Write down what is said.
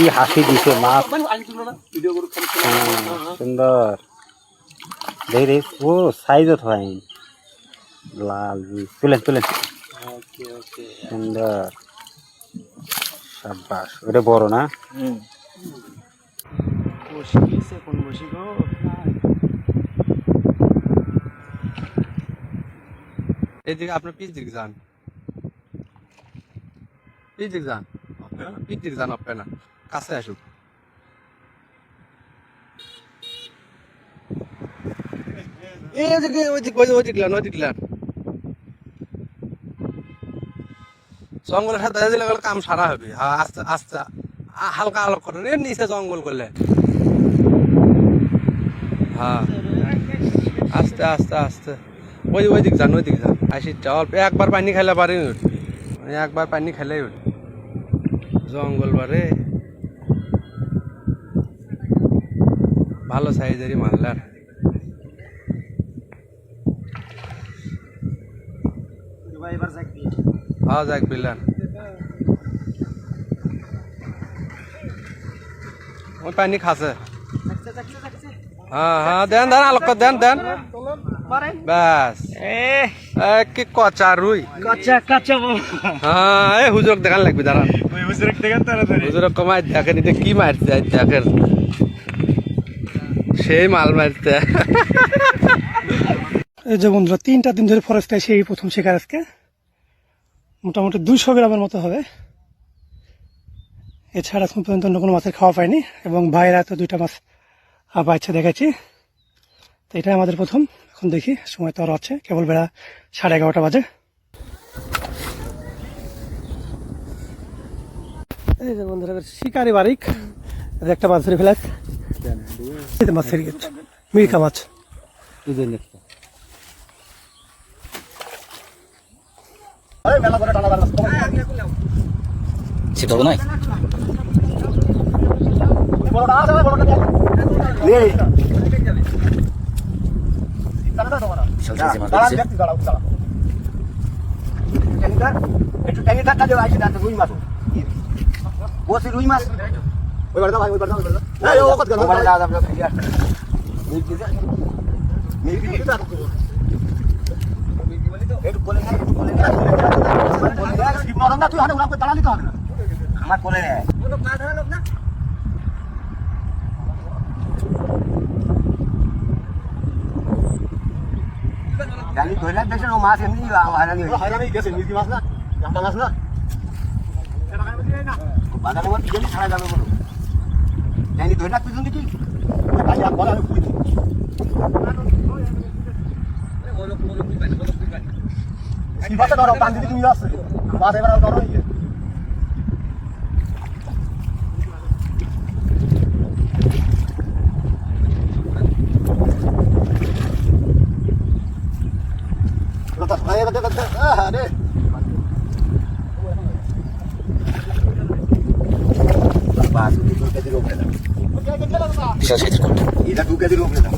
কি হাসি দিছে মাছ সুন্দর দেখি ও সাইজও হয় লাল তুলেন তুলেন সুন্দর সাব্বাস ওটা বড় না এইদিকে আপনার পিছ দিকে যান পিছ দিকে যান পিছ দিকে যান আপনি না কাছে আসুক জঙ্গলের সাথে দিলে কাম সারা হবে আস্তে আস্তে হালকা আলোক করেন এর নিচে জঙ্গল করলে হ্যাঁ আস্তে আস্তে আস্তে ওই দিক যান আসি অল্প একবার পানি খাইলে পারি একবার পানি খাইলে জঙ্গল বারে ভালো সাইজেরই মানলার হ্যাঁ যাক বিলান ওই পানি খাসে হ্যাঁ হ্যাঁ দেন দেন আলোক দেন দেন বাস কি কচা রুই হ্যাঁ এই হুজুরক দেখান লাগবে দাঁড়ান হুজুরক কমাই দেখেন এটা কি মারছে দেখেন সেই মাল মারছে এই যে বন্ধুরা 3টা দিন ধরে ফরেস্টে এসে এই প্রথম শিকার আজকে মোটামুটি 200 গ্রামের মতো হবে এছাড়া এখন পর্যন্ত অন্য কোনো মাছের খাওয়া পায়নি এবং ভাইরা তো 2টা মাছ বাচ্চা দেখাচ্ছি তো এটাই আমাদের প্রথম এখন দেখি সময় তো আরো আছে কেবল বেলা 11:30 বাজে এই যে বন্ধুরা শিকারি বারিক একটা মাছ ধরে ফেলাস মাছ ছেড়ে গেছে মিরকা মাছ ছিটাবো নাই রুই মাছ আমার কোলে জানি ধরলে দেখছেন ও মাছ এমনি হয়রানি গেছে মির্গি মাছ না একটা মাছ না বাজারে আমার পিছনে ছাড়া যাবে বলো জানি ধরলে পিছন দেখি ধরো টান দিদি তুমি আসছো মাছ এবার ধরো এটা 2 কেজির উপরে দাম